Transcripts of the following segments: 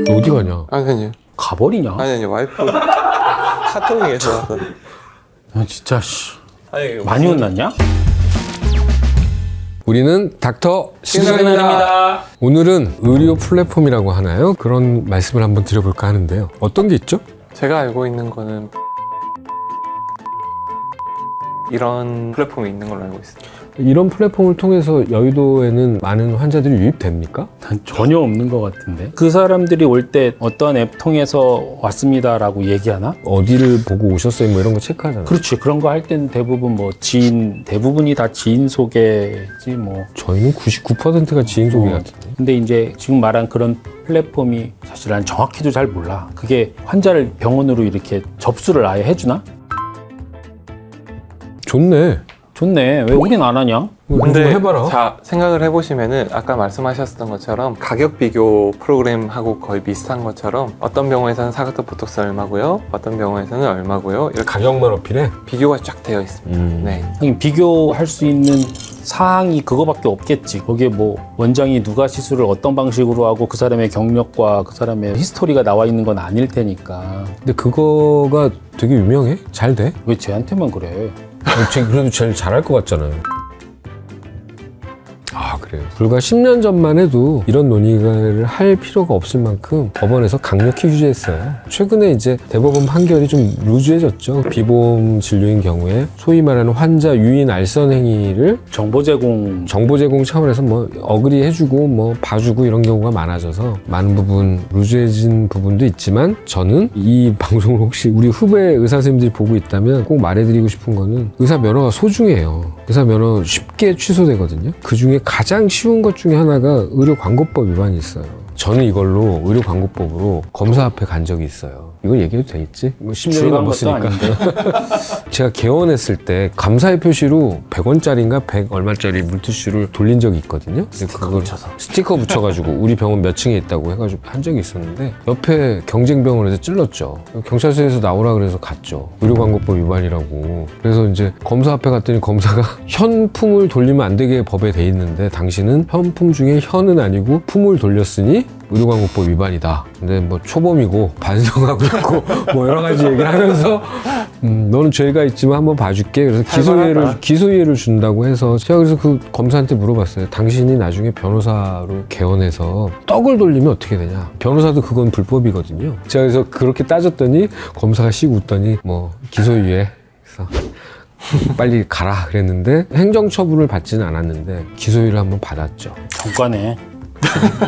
어디 가냐? 아니요. 가버리냐? 아니요. 와이프 카톡에서 와서. 아, 진짜 씨. 아니, 많이 혼났냐? 우리는 닥터 시그널입니다. 시그널입니다. 오늘은 의료 플랫폼이라고 하나요? 그런 말씀을 한번 드려볼까 하는데요. 어떤 게 있죠? 제가 알고 있는 거는 이런 플랫폼이 있는 걸로 알고 있어요. 이런 플랫폼을 통해서 여의도에는 많은 환자들이 유입됩니까? 난 전혀 없는 것 같은데. 그 사람들이 올 때 어떤 앱 통해서 왔습니다라고 얘기하나? 어디를 보고 오셨어요? 뭐 이런 거 체크하잖아요. 그렇지. 그런 거 할 때는 대부분 뭐 지인, 대부분이 다 지인 소개지 뭐. 저희는 99%가 지인 소개 같은데. 근데 이제 지금 말한 그런 플랫폼이 사실 난 정확히도 잘 몰라. 그게 환자를 병원으로 이렇게 접수를 아예 해주나? 좋네. 좋네. 왜 우린 안 하냐? 근데 해봐라. 자, 생각을 해보시면은 아까 말씀하셨던 것처럼 가격 비교 프로그램하고 거의 비슷한 것처럼 어떤 병원에서는 사각턱 보톡스 얼마고요, 어떤 병원에서는 얼마고요, 이렇게 가격만 어필해? 비교가 쫙 되어 있습니다. 네. 하긴 비교할 수 있는 사항이 그거밖에 없겠지. 거기에 뭐 원장이 누가 시술을 어떤 방식으로 하고 그 사람의 경력과 그 사람의 히스토리가 나와 있는 건 아닐 테니까. 근데 그거가 되게 유명해? 잘 돼? 왜 쟤한테만 그래? 그래도 제일 잘할 것 같잖아요. 아, 그래요. 불과 10년 전만 해도 이런 논의를 할 필요가 없을 만큼 법원에서 강력히 규제했어요. 최근에 이제 대법원 판결이 좀 루즈해졌죠. 비보험 진료인 경우에 소위 말하는 환자 유인 알선 행위를 정보 제공. 정보 제공 차원에서 뭐 어그리 해주고 뭐 봐주고 이런 경우가 많아져서 많은 부분 루즈해진 부분도 있지만, 저는 이 방송을 혹시 우리 후배 의사 선생님들이 보고 있다면 꼭 말해드리고 싶은 거는 의사 면허가 소중해요. 의사 면허 쉽게 취소되거든요. 그 중에 가장 쉬운 것 중에 하나가 의료 광고법 위반이 있어요. 저는 이걸로 의료 광고법으로 검사 앞에 간 적이 있어요. 이걸 얘기해도 되겠지? 뭐 10년이 넘었으니까. 제가 개원했을 때 감사의 표시로 100원짜리인가 100 얼마짜리 물티슈를 돌린 적이 있거든요. 그걸 스티커 붙여가지고 우리 병원 몇 층에 있다고 해가지고 한 적이 있었는데, 옆에 경쟁병원에서 찔렀죠. 경찰서에서 나오라 그래서 갔죠. 의료광고법 위반이라고. 그래서 이제 검사 앞에 갔더니 검사가 현품을 돌리면 안 되게 법에 돼 있는데 당신은 현품 중에 현은 아니고 품을 돌렸으니 의료광고법 위반이다. 근데 뭐 초범이고 반성하고 있고 뭐 여러 가지 얘기를 하면서 너는 죄가 있지만 한번 봐줄게. 그래서 기소유예를 준다고 해서 제가 그래서 그 검사한테 물어봤어요. 당신이 나중에 변호사로 개원해서 떡을 돌리면 어떻게 되냐. 변호사도 그건 불법이거든요. 제가 그래서 그렇게 따졌더니 검사가 씩 웃더니 뭐 기소유예. 그래서 빨리 가라 그랬는데 행정처분을 받지는 않았는데 기소유예를 한번 받았죠. 정과네.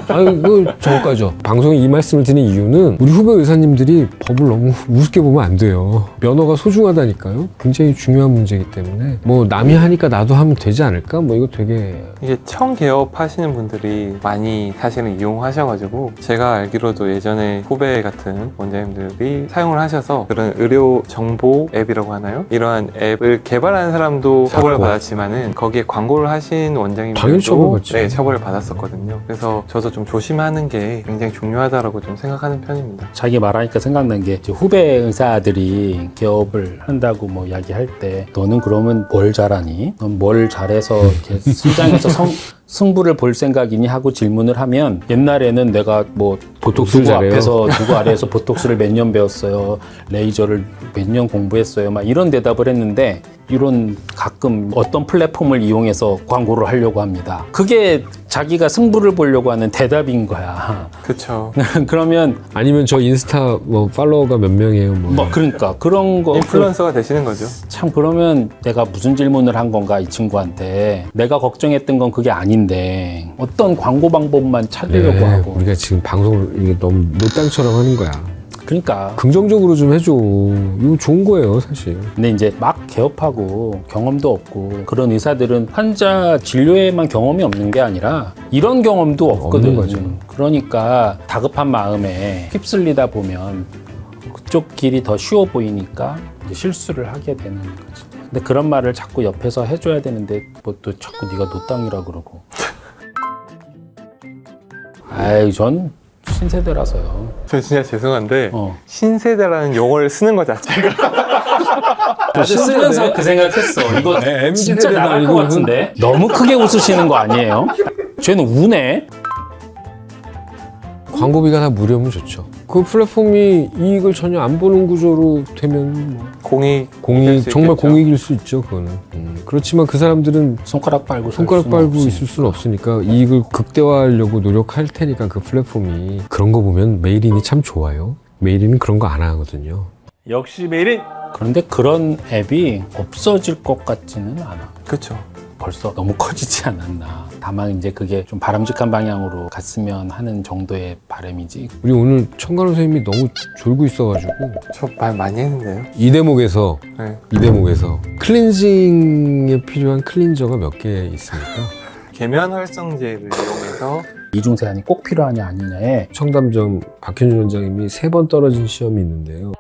아유, 그 저까죠. 방송에 이 말씀을 드리는 이유는 우리 후배 의사님들이 법을 너무 우습게 보면 안 돼요. 면허가 소중하다니까요. 굉장히 중요한 문제이기 때문에 뭐 남이 하니까 나도 하면 되지 않을까? 뭐 이거 되게 이게 청개업 하시는 분들이 많이 사실은 이용하셔가지고, 제가 알기로도 예전에 후배 같은 원장님들이 사용을 하셔서 그런 의료 정보 앱이라고 하나요? 이러한 앱을 개발하는 사람도 처벌을 받았지만은 거기에 광고를 하신 당연히 원장님들도 처벌받지. 네, 처벌을 받았었거든요. 그래서 저도 좀 조심하는 게 굉장히 중요하다고 좀 생각하는 편입니다. 자기 말하니까 생각난 게, 이제 후배 의사들이 개업을 한다고 뭐 이야기할 때 너는 그러면 뭘 잘하니? 넌 뭘 잘해서 이렇게 시장에서 승부를 볼 생각이니? 하고 질문을 하면, 옛날에는 내가 뭐 보톡스를 누구 잘해요. 앞에서 누구 아래에서 보톡스를 몇 년 배웠어요, 레이저를 몇 년 공부했어요, 막 이런 대답을 했는데, 이런 가끔 어떤 플랫폼을 이용해서 광고를 하려고 합니다. 그게 자기가 승부를 보려고 하는 대답인 거야. 그렇죠. 그러면 아니면 저 인스타 뭐 팔로워가 몇 명이에요 뭐. 그러니까 그런 거 인플루언서가 되시는 거죠. 참, 그러면 내가 무슨 질문을 한 건가 이 친구한테. 내가 걱정했던 건 그게 아닌데 어떤 광고 방법만 찾으려고 네, 하고. 우리가 지금 방송을 이게 너무 노땅처럼 하는 거야. 그러니까. 긍정적으로 좀 해줘. 이거 좋은 거예요 사실. 근데 이제 막 개업하고 경험도 없고 그런 의사들은 환자 진료에만 경험이 없는 게 아니라 이런 경험도 없거든. 없는 거죠. 그러니까 다급한 마음에 휩쓸리다 보면 그쪽 길이 더 쉬워 보이니까 이제 실수를 하게 되는 거지. 근데 그런 말을 자꾸 옆에서 해줘야 되는데 뭐 또 자꾸 네가 노땅이라 그러고. 아이, 전 신세대라서요. 저 진짜 죄송한데 신세대라는 용어를 쓰는 것 자체가 쓰면서 그 생각했어. 이거 진짜 나갈 것 같은데? 너무 크게 웃으시는 거 아니에요? 쟤는 우네? 광고비가 다 무료면 좋죠. 그 플랫폼이 이익을 전혀 안 보는 구조로 되면 뭐 공익 정말 공익일 수 있죠. 그거는. 그렇지만 그 사람들은 손가락 빨고 살 손가락 수는 빨고 없으니까. 있을 수는 없으니까 이익을 극대화하려고 노력할 테니까 그 플랫폼이. 그런 거 보면 메일인이 참 좋아요. 메일인은 그런 거 안 하거든요. 역시 메일인. 그런데 그런 앱이 없어질 것 같지는 않아. 그렇죠. 벌써 너무 커지지 않았나. 다만 이제 그게 좀 바람직한 방향으로 갔으면 하는 정도의 바람이지. 우리 오늘 청간호 선생님이 너무 졸고 있어가지고 저 말 많이 했는데요. 이 대목에서 네. 클렌징에 필요한 클린저가 몇 개 있습니까? 계면 활성제를 이용해서 이중 세안이 꼭 필요하냐 아니냐에 청담점 박현준 원장님이 3번 떨어진 시험이 있는데요.